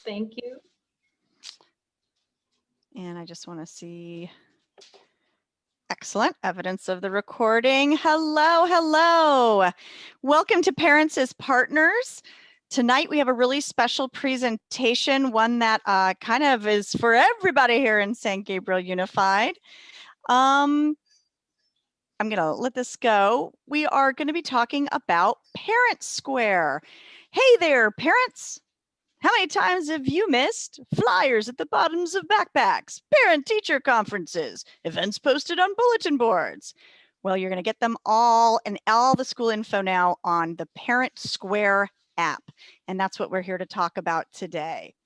Thank you. And I just want to see. Excellent evidence of the recording. Hello, hello. Welcome to Parents as Partners. Tonight we have a really special presentation, one that kind of is for everybody here in St. Gabriel Unified. I'm going to let this go. We are going to be talking about Parent Square. Hey there, parents. How many times have you missed flyers at the bottoms of backpacks, parent-teacher conferences, events posted on bulletin boards? Well, you're going to get them all and all the school info now on the Parent Square app. And that's what we're here to talk about today.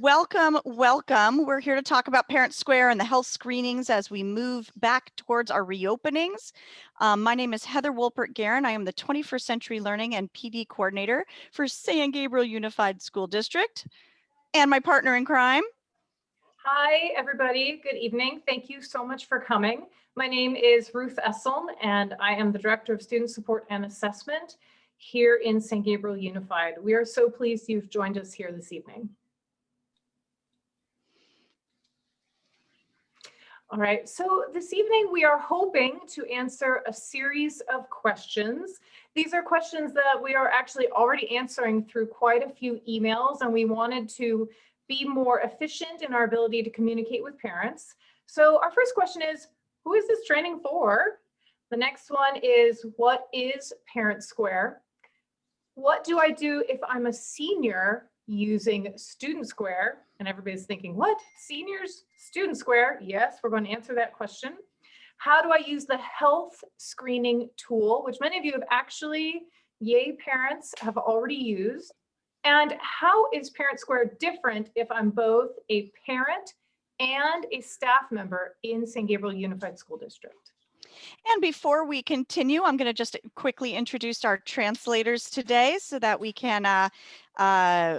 Welcome, welcome. We're here to talk about Parent Square and the health screenings as we move back towards our reopenings. My name is Heather Wolpert-Guerin. I am the 21st Century Learning and PD Coordinator for San Gabriel Unified School District. And my partner in crime. Hi, everybody. Good evening. Thank you so much for coming. My name is Ruth Esseln, and I am the Director of Student Support and Assessment here in St. Gabriel Unified. We are so pleased you've joined us here this evening. All right, so this evening we are hoping to answer a series of questions. These are questions that we are actually already answering through quite a few emails, and we wanted to be more efficient in our ability to communicate with parents. So our first question is, who is this training for? The next one is, what is Parent Square? What do I do if I'm a senior using Student Square? And everybody's thinking, what? Seniors, Student Square? Yes, we're going to answer that question. How do I use the health screening tool, which many of you have actually, yay parents, have already used? And how is Parent Square different if I'm both a parent and a staff member in St. Gabriel Unified School District? And before we continue, I'm going to just quickly introduce our translators today so that we can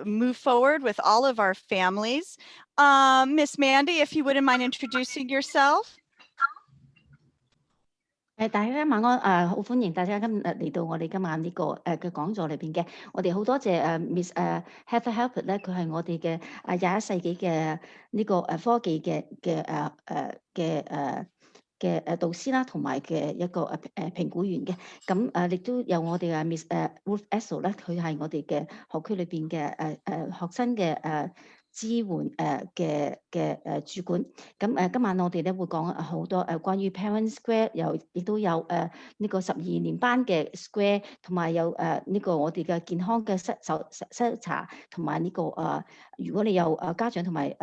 move forward with all of our families. Miss Mandy, if you wouldn't mind introducing yourself. 大家晚安，好歡迎大家今日嚟到我哋今晚呢個嘅講座裏邊嘅，我哋好多謝Miss Heather Halpert 咧，佢係我哋嘅21世紀嘅呢個科技嘅導師啦，同埋嘅一個評估員嘅，咁亦都有我哋Miss Ruth Esseln 咧，佢係我哋嘅學區裏邊嘅學生嘅支援嘅主管，咁今晚我哋咧會講好多關於 Parent Square，亦都有呢個12年班嘅 Square， 同埋有呢個我哋嘅健康嘅篩查，同埋呢個如果你有家長同埋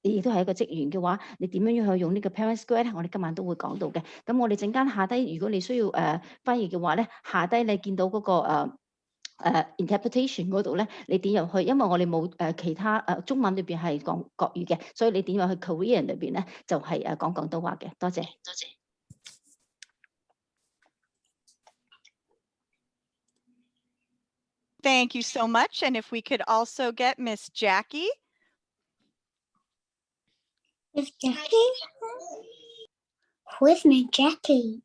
你亦都係一個職員嘅話，你點樣去用呢個 Parent Square 咧？我哋今晚都會講到嘅。咁我哋陣間下低，如果你需要翻譯嘅話咧，下低你見到嗰個interpretation 嗰度咧，你點入去？因為我哋冇其他中文裏邊係講國語嘅，所以你點入去 Korean 裏邊咧就係講廣東話嘅。多謝，多謝。Thank you so much. And if we could also get Miss Jackie. Miss Jackie? Where's Miss Jackie?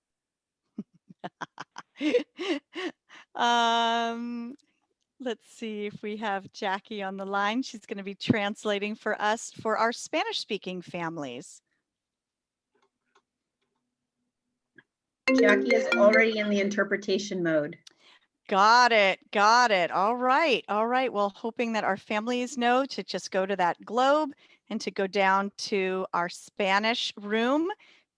Let's see if we have Jackie on the line. She's going to be translating for us for our Spanish-speaking families. Jackie is already in the interpretation mode. Got it. Got it. All right. All right. Well, hoping that our families know to just go to that globe and to go down to our Spanish room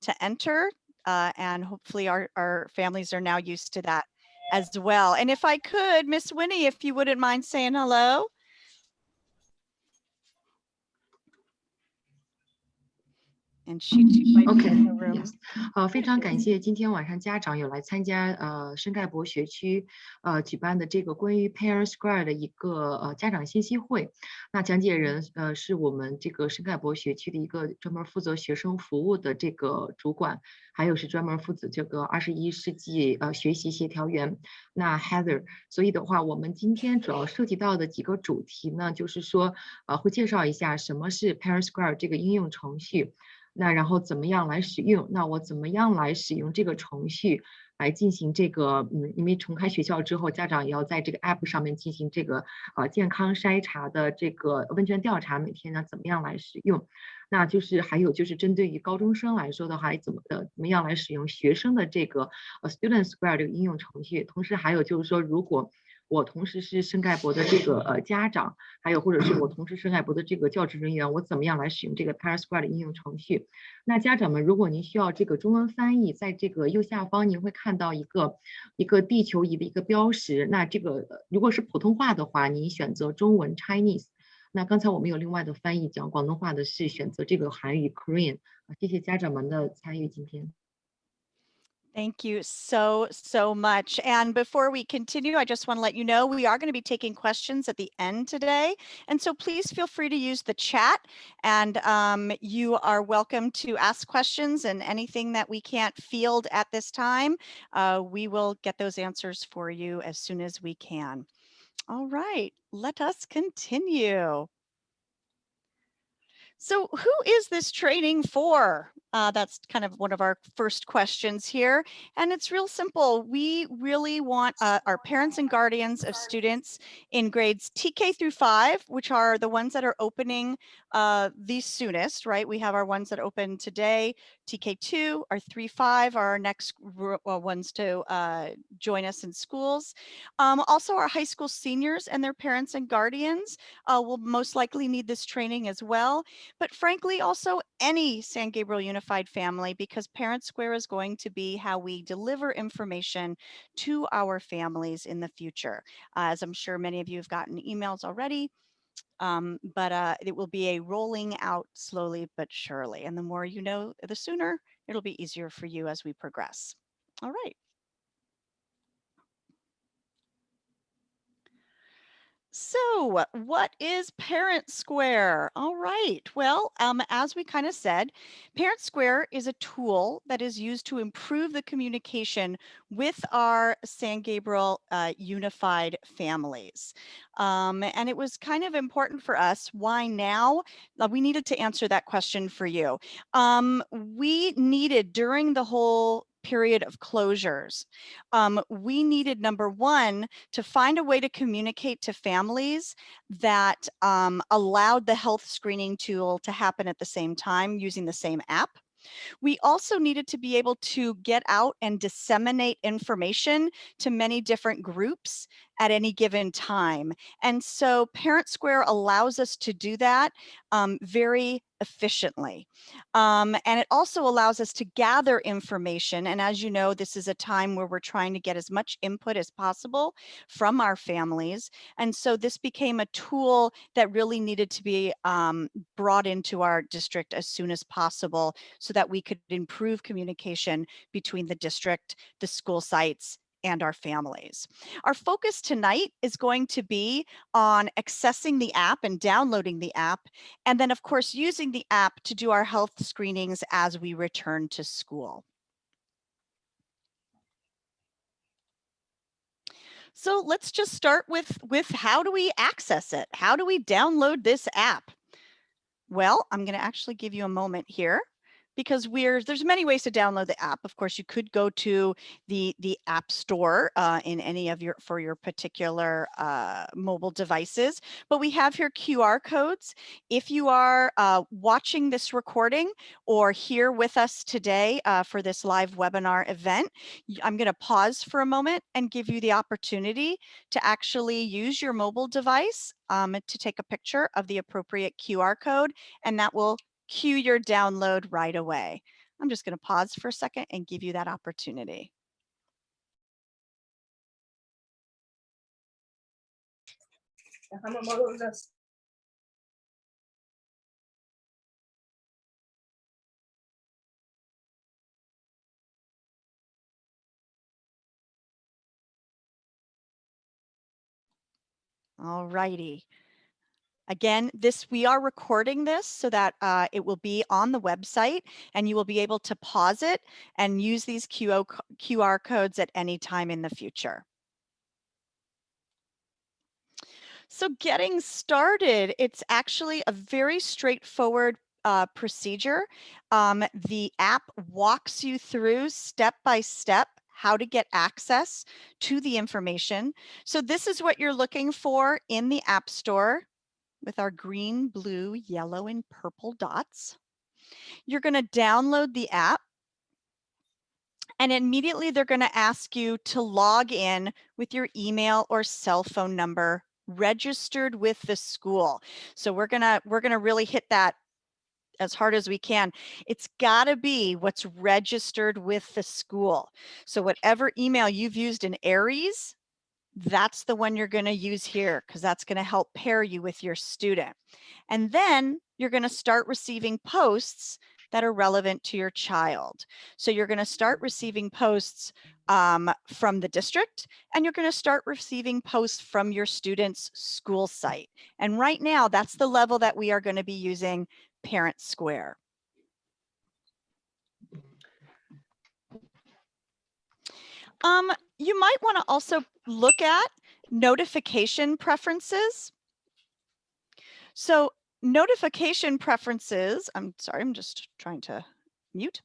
to enter. And hopefully our families are now used to that as well. And if I could, Miss Winnie, if you wouldn't mind saying hello. And she might be in the room. Yes. 非常感谢今天晚上家长有来参加深盖博学区举办的这个关于 Parent Square 的一个家长信息会。那讲解人是我们这个深盖博学区的一个专门负责学生服务的这个主管，还有是专门负责这个21世纪学习协调员。那 Heather， 所以的话，我们今天主要涉及到的几个主题呢，就是说会介绍一下什么是 Parent Square 这个应用程序。那然后怎么样来使用？那我怎么样来使用这个程序？来进行这个，因为重开学校之后，家长也要在这个 app 上面进行这个健康筛查的这个问卷调查，每天呢怎么样来使用？那就是还有就是针对于高中生来说的话，怎么样来使用学生的这个Student Square 这个应用程序？同时还有就是说，如果我同时是圣盖博的这个家长，还有或者是我同时圣盖博的这个教职人员，我怎么样来使用这个 Parent Square 的应用程序？那家长们，如果您需要这个中文翻译，在这个右下方您会看到一个地球仪的一个标识。那这个如果是普通话的话，您选择中文 Chinese。那刚才我们有另外的翻译讲广东话的是选择这个韩语 Korean。谢谢家长们的参与今天。Thank you so much. And before we continue, I just want to let you know we are going to be taking questions at the end today. And so please feel free to use the chat, and you are welcome to ask questions, and anything that we can't field at this time, we will get those answers for you as soon as we can. All right, let us continue. So who is this training for? That's kind of one of our first questions here. And it's real simple. We really want our parents and guardians of students in grades TK through 5, which are the ones that are opening the soonest, right? We have our ones that open today. TK2, our 3-5 are our next ones to join us in schools. Also, our high school seniors and their parents and guardians will most likely need this training as well. But frankly, also any San Gabriel Unified family, because Parent Square is going to be how we deliver information to our families in the future. As I'm sure many of you have gotten emails already, but it will be a rolling out slowly but surely. And the more you know, the sooner it'll be easier for you as we progress. All right. So what is Parent Square? All right. Well, as we kind of said, Parent Square is a tool that is used to improve the communication with our San Gabriel Unified families. And it was kind of important for us. Why now? We needed to answer that question for you. We needed, during the whole period of closures, we needed, number one, to find a way to communicate to families that allowed the health screening tool to happen at the same time using the same app. We also needed to be able to get out and disseminate information to many different groups at any given time. And so Parent Square allows us to do that very efficiently. And it also allows us to gather information. And as you know, this is a time where we're trying to get as much input as possible from our families. And so this became a tool that really needed to be brought into our district as soon as possible so that we could improve communication between the district, the school sites, and our families. Our focus tonight is going to be on accessing the app and downloading the app, and then of course using the app to do our health screenings as we return to school. So let's just start with how do we access it? How do we download this app? Well, I'm going to actually give you a moment here, because there's many ways to download the app. Of course, you could go to the App Store in any of for your particular mobile devices, but we have here QR codes. If you are watching this recording or here with us today for this live webinar event, I'm going to pause for a moment and give you the opportunity to actually use your mobile device to take a picture of the appropriate QR code, and that will cue your download right away. I'm just going to pause for a second and give you that opportunity. All righty. Again, we are recording this so that it will be on the website, and you will be able to pause it and use these QR codes at any time in the future. So getting started, it's actually a very straightforward procedure. The app walks you through step by step how to get access to the information. So this is what you're looking for in the App Store with our green, blue, yellow, and purple dots. You're going to download the app, and immediately they're going to ask you to log in with your email or cell phone number registered with the school. So we're going to really hit that as hard as we can. It's got to be what's registered with the school. So whatever email you've used in Aries, that's the one you're going to use here, because that's going to help pair you with your student. And then you're going to start receiving posts that are relevant to your child. So you're going to start receiving posts from the district, and you're going to start receiving posts from your student's school site. And right now, that's the level that we are going to be using Parent Square. You might want to also look at notification preferences. So notification preferences, I'm sorry, I'm just trying to mute.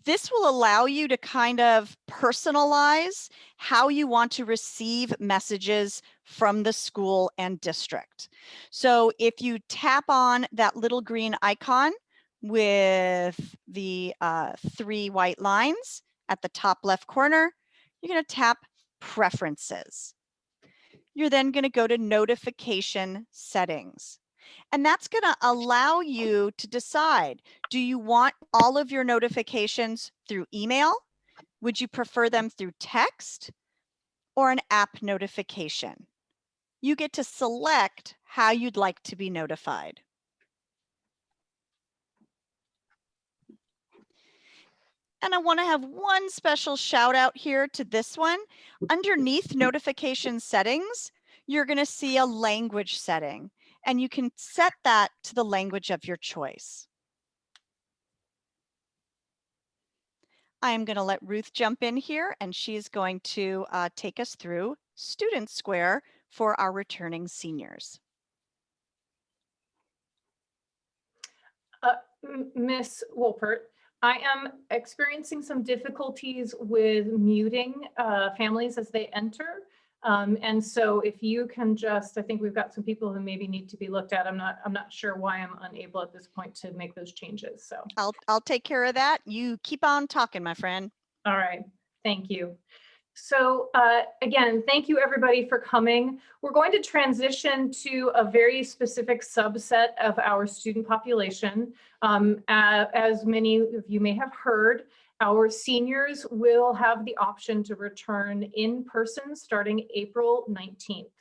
This will allow you to kind of personalize how you want to receive messages from the school and district. So if you tap on that little green icon with the 3 white lines at the top left corner, you're going to tap Preferences. You're then going to go to Notification Settings. And that's going to allow you to decide, do you want all of your notifications through email? Would you prefer them through text or an app notification? You get to select how you'd like to be notified. And I want to have one special shout out here to this one. Underneath notification settings, you're going to see a language setting, and you can set that to the language of your choice. I am going to let Ruth jump in here, and she's going to take us through Student Square for our returning seniors. Miss Wolpert, I am experiencing some difficulties with muting families as they enter. And so if you can just, I think we've got some people who maybe need to be looked at. I'm not sure why I'm unable at this point to make those changes. So I'll take care of that. You keep on talking, my friend. All right, thank you. So again, thank you everybody for coming. We're going to transition to a very specific subset of our student population. As many of you may have heard, our seniors will have the option to return in person starting April 19th.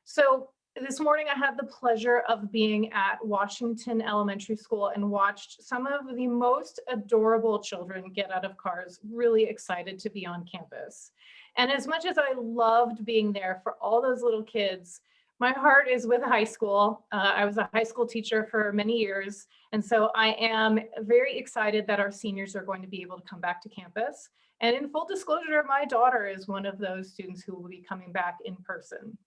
So this morning I had the pleasure of being at Washington Elementary School and watched some of the most adorable children get out of cars, really excited to be on campus. And as much as I loved being there for all those little kids, my heart is with high school. I was a high school teacher for many years. And so I am very excited that our seniors are going to be able to come back to campus. And in full disclosure, my daughter is one of those students who will be coming back in person.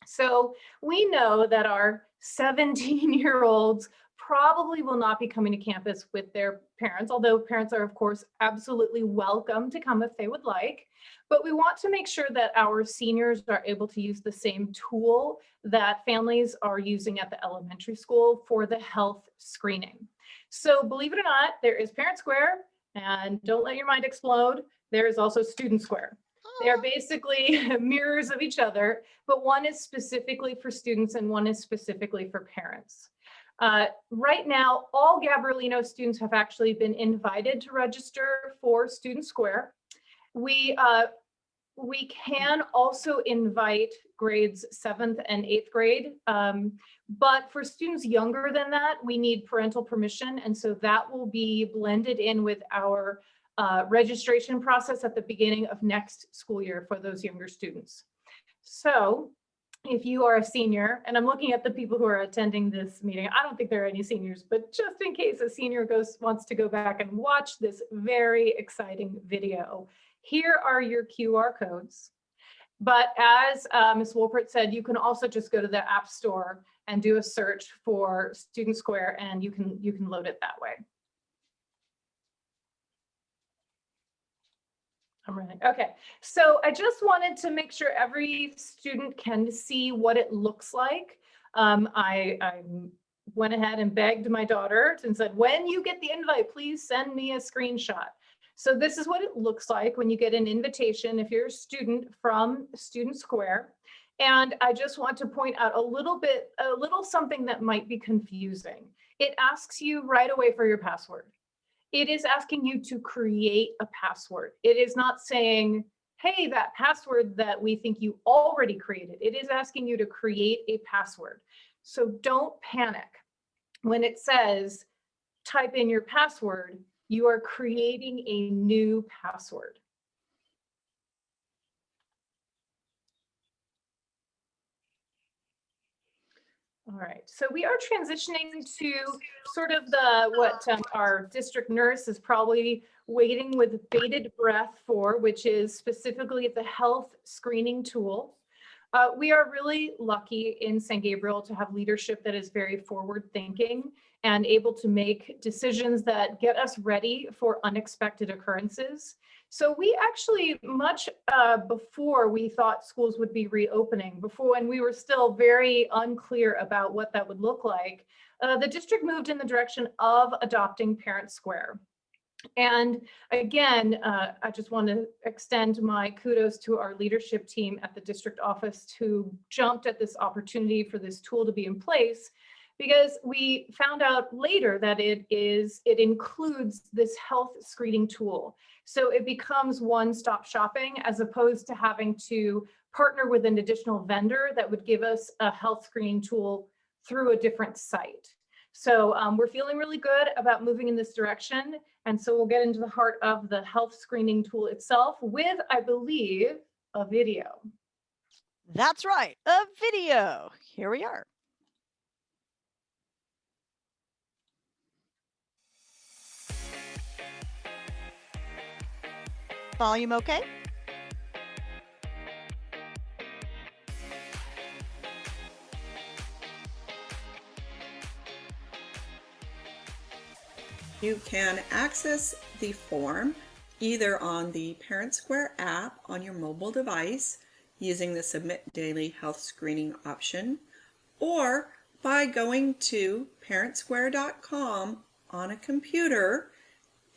So we know that our 17-year-olds probably will not be coming to campus with their parents, although parents are, of course, absolutely welcome to come if they would like. But we want to make sure that our seniors are able to use the same tool that families are using at the elementary school for the health screening. So believe it or not, there is Parent Square, and don't let your mind explode, there is also Student Square. They are basically mirrors of each other, but one is specifically for students and one is specifically for parents. Right now, all Gabrielino students have actually been invited to register for Student Square. We can also invite grades 7th and 8th grade, but for students younger than that, we need parental permission, and so that will be blended in with our registration process at the beginning of next school year for those younger students. So if you are a senior, and I'm looking at the people who are attending this meeting, I don't think there are any seniors, but just in case a senior wants to go back and watch this very exciting video, here are your QR codes. But as Ms. Wolpert said, you can also just go to the App Store and do a search for Student Square, and you can load it that way. I'm running. Okay, so I just wanted to make sure every student can see what it looks like. I went ahead and begged my daughter and said, when you get the invite, please send me a screenshot. So this is what it looks like when you get an invitation if you're a student from Student Square. And I just want to point out a little something that might be confusing. It asks you right away for your password. It is asking you to create a password. It is not saying, hey, that password that we think you already created. It is asking you to create a password. So don't panic. When it says, type in your password, you are creating a new password. All right, so we are transitioning to sort of what our district nurse is probably waiting with bated breath for, which is specifically the health screening tool. We are really lucky in San Gabriel to have leadership that is very forward thinking and able to make decisions that get us ready for unexpected occurrences. So we actually, much before we thought schools would be reopening, before when we were still very unclear about what that would look like, the district moved in the direction of adopting Parent Square. And again, I just want to extend my kudos to our leadership team at the district office who jumped at this opportunity for this tool to be in place, because we found out later that it includes this health screening tool. So it becomes one-stop shopping as opposed to having to partner with an additional vendor that would give us a health screening tool through a different site. So we're feeling really good about moving in this direction. And so we'll get into the heart of the health screening tool itself with, I believe, a video. That's right, a video. Here we are. Volume okay? You can access the form either on the Parent Square app on your mobile device using the Submit Daily Health Screening option, or by going to parentsquare.com on a computer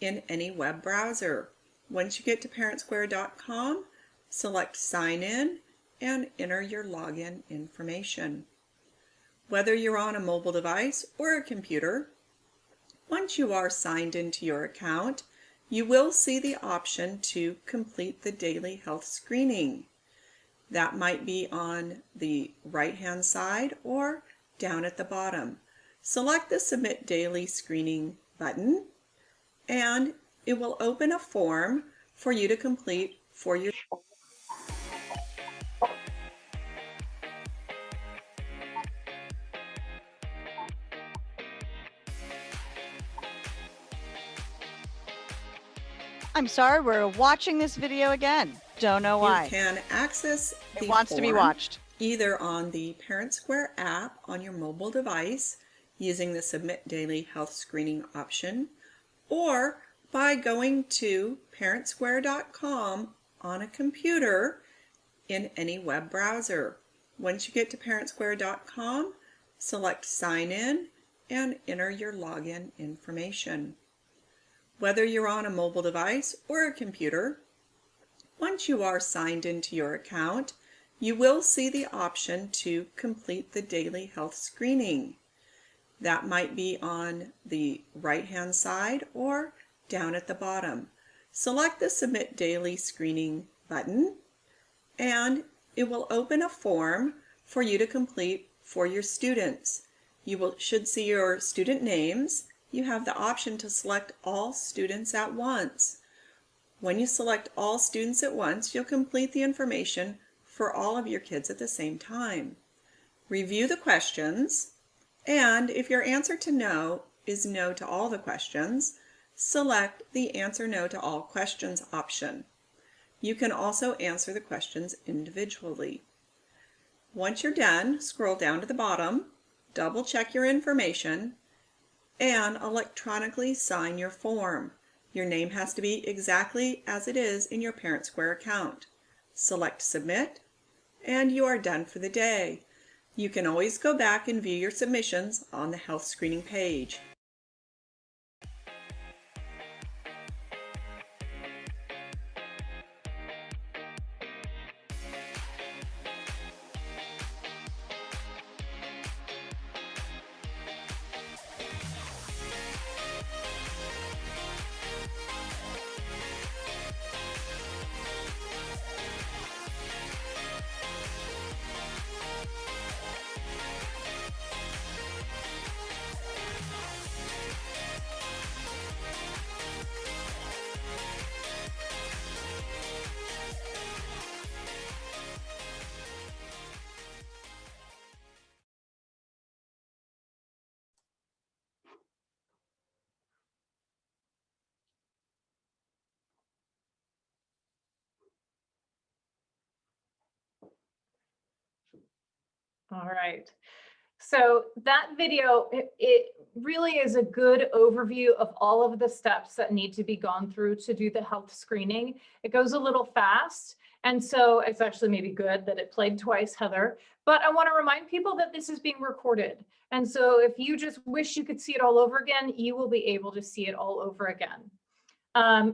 in any web browser. Once you get to parentsquare.com, select Sign In and enter your login information. Whether you're on a mobile device or a computer, once you are signed into your account, you will see the option to complete the daily health screening. That might be on the right-hand side or down at the bottom. Select the Submit Daily Screening button, and it will open a form for you to complete for your I'm sorry, we're watching this video again. Don't know why. You can access the It wants to be form watched. either on the Parent Square app on your mobile device using the Submit Daily Health Screening option, or by going to parentsquare.com on a computer in any web browser. Once you get to parentsquare.com, select Sign In and enter your login information. Whether you're on a mobile device or a computer, once you are signed into your account, you will see the option to complete the daily health screening. That might be on the right-hand side or down at the bottom. Select the Submit Daily Screening button, and it will open a form for you to complete for your students. You should see your student names. You have the option to select all students at once. When you select all students at once, you'll complete the information for all of your kids at the same time. Review the questions, and if your answer to no is no to all the questions, select the Answer No to All Questions option. You can also answer the questions individually. Once you're done, scroll down to the bottom, double check your information, and electronically sign your form. Your name has to be exactly as it is in your Parent Square account. Select Submit, and you are done for the day. You can always go back and view your submissions on the health screening page. All right. So that video, it really is a good overview of all of the steps that need to be gone through to do the health screening. It goes a little fast, and so it's actually maybe good that it played twice, Heather. But I want to remind people that this is being recorded. And so if you just wish you could see it all over again, you will be able to see it all over again.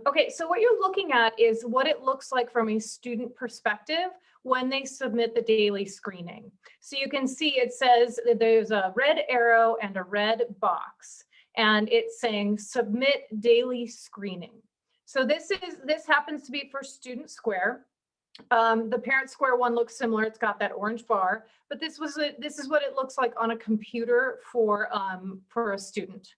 Okay, so what you're looking at is what it looks like from a student perspective when they submit the daily screening. So you can see it says that there's a red arrow and a red box, and it's saying submit daily screening. So this happens to be for Student Square. The Parent Square one looks similar. It's got that orange bar, but this is what it looks like on a computer for a student.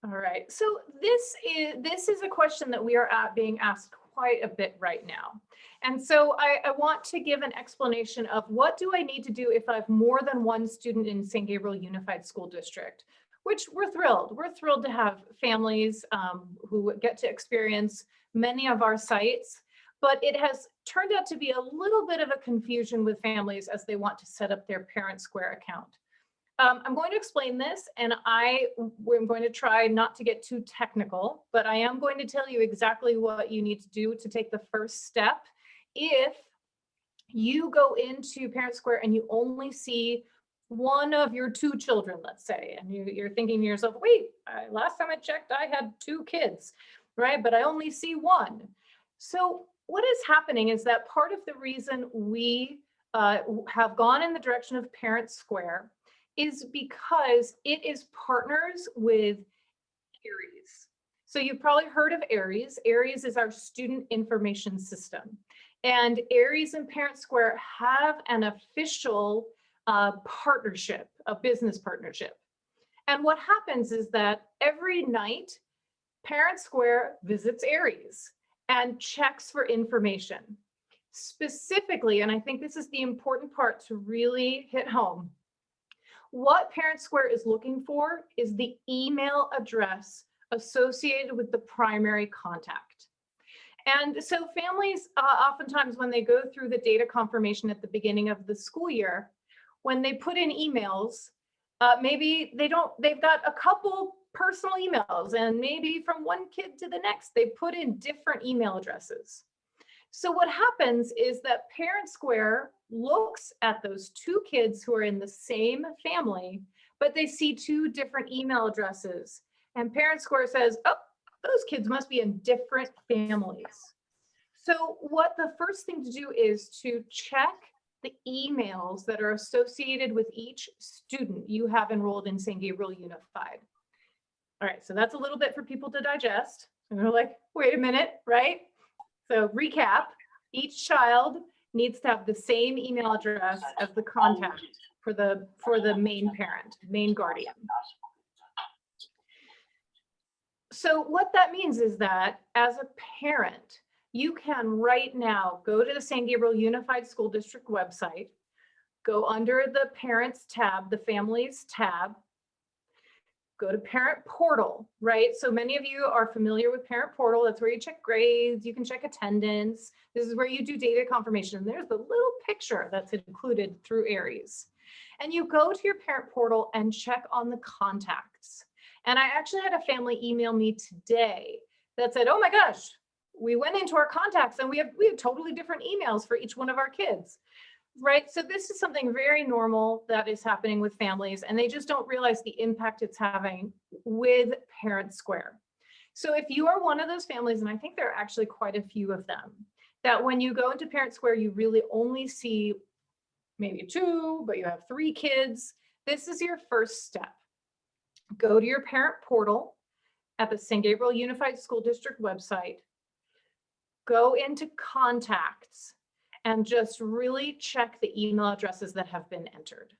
All right, so this is a question that we are being asked quite a bit right now. And so I want to give an explanation of what do I need to do if I have more than one student in St. Gabriel Unified School District, which we're thrilled. We're thrilled to have families who get to experience many of our sites, but it has turned out to be a little bit of a confusion with families as they want to set up their Parent Square account. I'm going to explain this, and I'm going to try not to get too technical, but I am going to tell you exactly what you need to do to take the first step if you go into Parent Square and you only see one of your 2 children, let's say, and you're thinking to yourself, wait, last time I checked, I had 2 kids, right? But I only see 1. So what is happening is that part of the reason we have gone in the direction of Parent Square is because it is partners with ARIES. So you've probably heard of ARIES. ARIES is our student information system. And ARIES and Parent Square have an official partnership, a business partnership. And what happens is that every night, Parent Square visits ARIES and checks for information. Specifically, and I think this is the important part to really hit home, what Parent Square is looking for is the email address associated with the primary contact. And so families, oftentimes when they go through the data confirmation at the beginning of the school year, when they put in emails, maybe they've got a couple personal emails, and maybe from one kid to the next, they put in different email addresses. So what happens is that Parent Square looks at those 2 kids who are in the same family, but they see 2 different email addresses. And Parent Square says, oh, those kids must be in different families. So what the first thing to do is to check the emails that are associated with each student you have enrolled in St. Gabriel Unified. All right, so that's a little bit for people to digest. And they're like, wait a minute, right? So recap, each child needs to have the same email address as the contact for the main parent, main guardian. So what that means is that as a parent, you can right now go to the St. Gabriel Unified School District website, go under the Parents tab, the Families tab, go to Parent Portal, right? So many of you are familiar with Parent Portal. That's where you check grades, you can check attendance. This is where you do data confirmation. And there's the little picture that's included through ARIES. And you go to your parent portal and check on the contacts. And I actually had a family email me today that said, oh my gosh, we went into our contacts and we have totally different emails for each one of our kids. Right. So this is something very normal that is happening with families, and they just don't realize the impact it's having with Parent Square. So if you are one of those families, and I think there are actually quite a few of them, that when you go into Parent Square, you really only see maybe 2, but you have 3 kids, this is your first step. Go to your parent portal at the St. Gabriel Unified School District website, go into contacts, and just really check the email addresses that have been entered.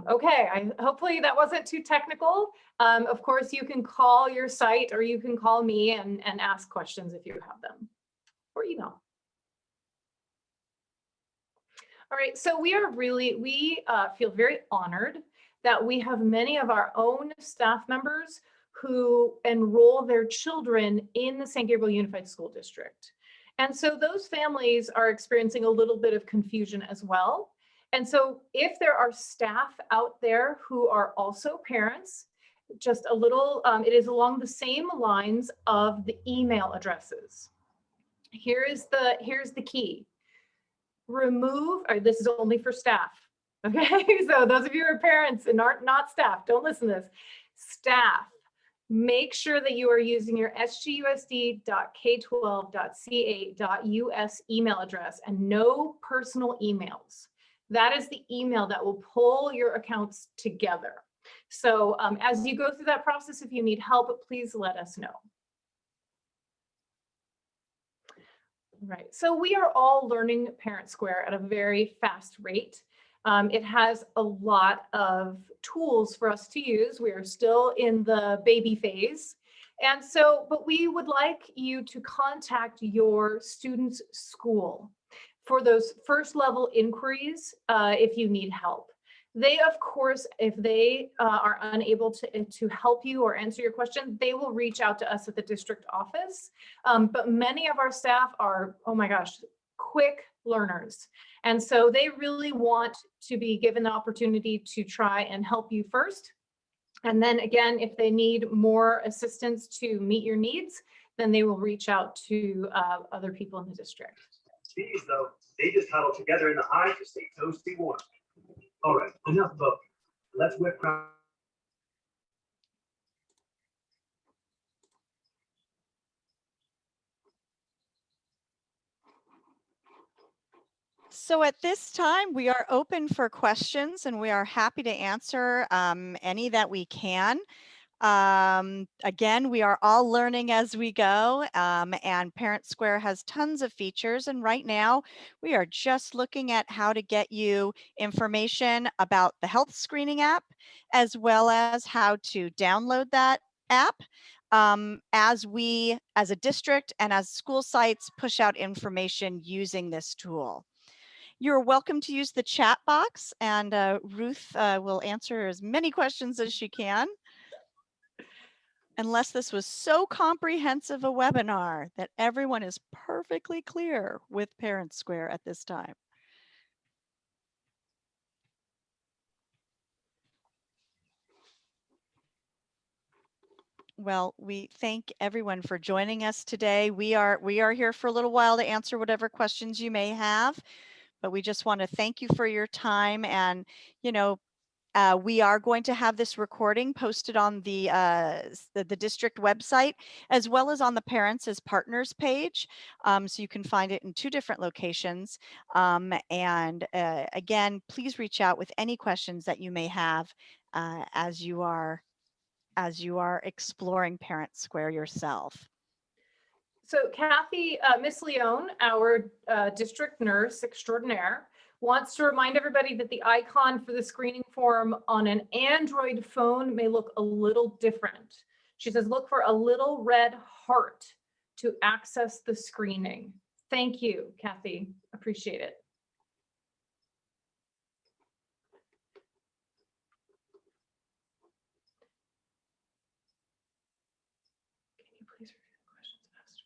Okay, hopefully that wasn't too technical. Of course, you can call your site or you can call me and ask questions if you have them, or email. All right, so we feel very honored that we have many of our own staff members who enroll their children in the St. Gabriel Unified School District. And so those families are experiencing a little bit of confusion as well. And so if there are staff out there who are also parents, just a little, it is along the same lines of the email addresses. Here's the key. Remove, this is only for staff. Okay, so those of you who are parents and are not staff, don't listen to this. Staff, make sure that you are using your sgusd.k12.ca.us email address and no personal emails. That is the email that will pull your accounts together. So as you go through that process, if you need help, please let us know. Right, so we are all learning Parent Square at a very fast rate. It has a lot of tools for us to use. We are still in the baby phase. And so, but we would like you to contact your student's school for those first level inquiries if you need help. They, of course, if they are unable to help you or answer your question, they will reach out to us at the district office. But many of our staff are, oh my gosh, quick learners. And so they really want to be given the opportunity to try and help you first. And then again, if they need more assistance to meet your needs, then they will reach out to other people in the district. These, though, they just huddle together in the hive to stay toasty warm. All right, enough about. Let's whip around. So at this time, we are open for questions and we are happy to answer any that we can. Again, we are all learning as we go, and Parent Square has tons of features. And right now, we are just looking at how to get you information about the health screening app, as well as how to download that app as we, as a district and as school sites, push out information using this tool. You're welcome to use the chat box, and Ruth will answer as many questions as she can. Unless this was so comprehensive a webinar that everyone is perfectly clear with Parent Square at this time. Well, we thank everyone for joining us today. We are here for a little while to answer whatever questions you may have, but we just want to thank you for your time. And, you know, we are going to have this recording posted on the district website, as well as on the Parents as Partners page. So you can find it in 2 different locations. And again, please reach out with any questions that you may have as you are exploring Parent Square yourself. So Kathy, Miss Leone, our district nurse extraordinaire, wants to remind everybody that the icon for the screening form on an Android phone may look a little different. She says, look for a little red heart to access the screening. Thank you, Kathy. Appreciate it. Can you please repeat the questions faster?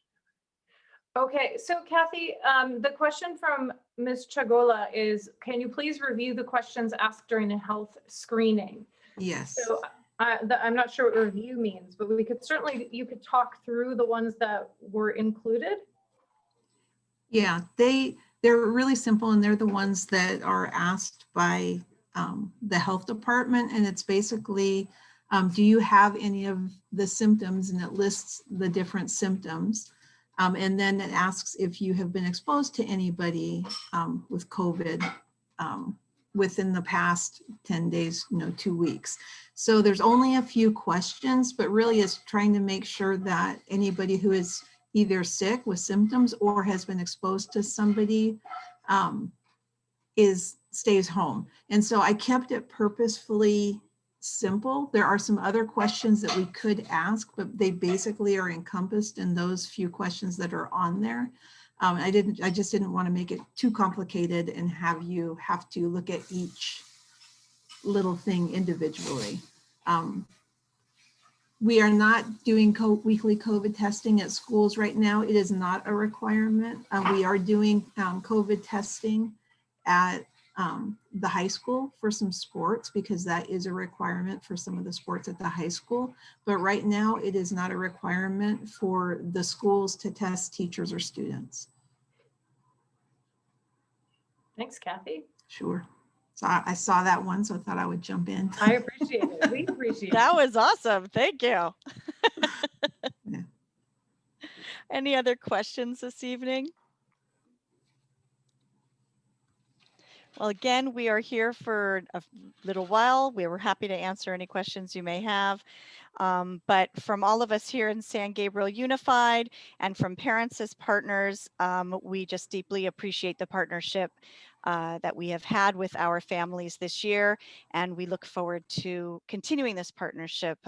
Okay, so Kathy, the question from Ms. Chagola is, can you please review the questions asked during the health screening? Yes. So I'm not sure what review means, but we could certainly, you could talk through the ones that were included. Yeah, they're really simple, and they're the ones that are asked by the health department. And it's basically, do you have any of the symptoms? And it lists the different symptoms. And then it asks if you have been exposed to anybody with COVID within the past 10 days, 2 weeks. So there's only a few questions, but really it's trying to make sure that anybody who is either sick with symptoms or has been exposed to somebody stays home. And so I kept it purposefully simple. There are some other questions that we could ask, but they basically are encompassed in those few questions that are on there. I just didn't want to make it too complicated and have you have to look at each little thing individually. We are not doing weekly COVID testing at schools right now. It is not a requirement. We are doing COVID testing at the high school for some sports, because that is a requirement for some of the sports at the high school. But right now it is not a requirement for the schools to test teachers or students. Thanks, Kathy. Sure. So I saw that one, so I thought I would jump in. I appreciate it. We appreciate That it. was awesome. Thank you. Yeah. Any other questions this evening? Well, again, we are here for a little while. We were happy to answer any questions you may have. But from all of us here in San Gabriel Unified and from Parents as Partners, we just deeply appreciate the partnership that we have had with our families this year. And we look forward to continuing this partnership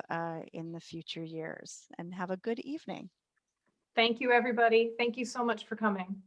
in the future years. And have a good evening. Thank you, everybody. Thank you so much for coming.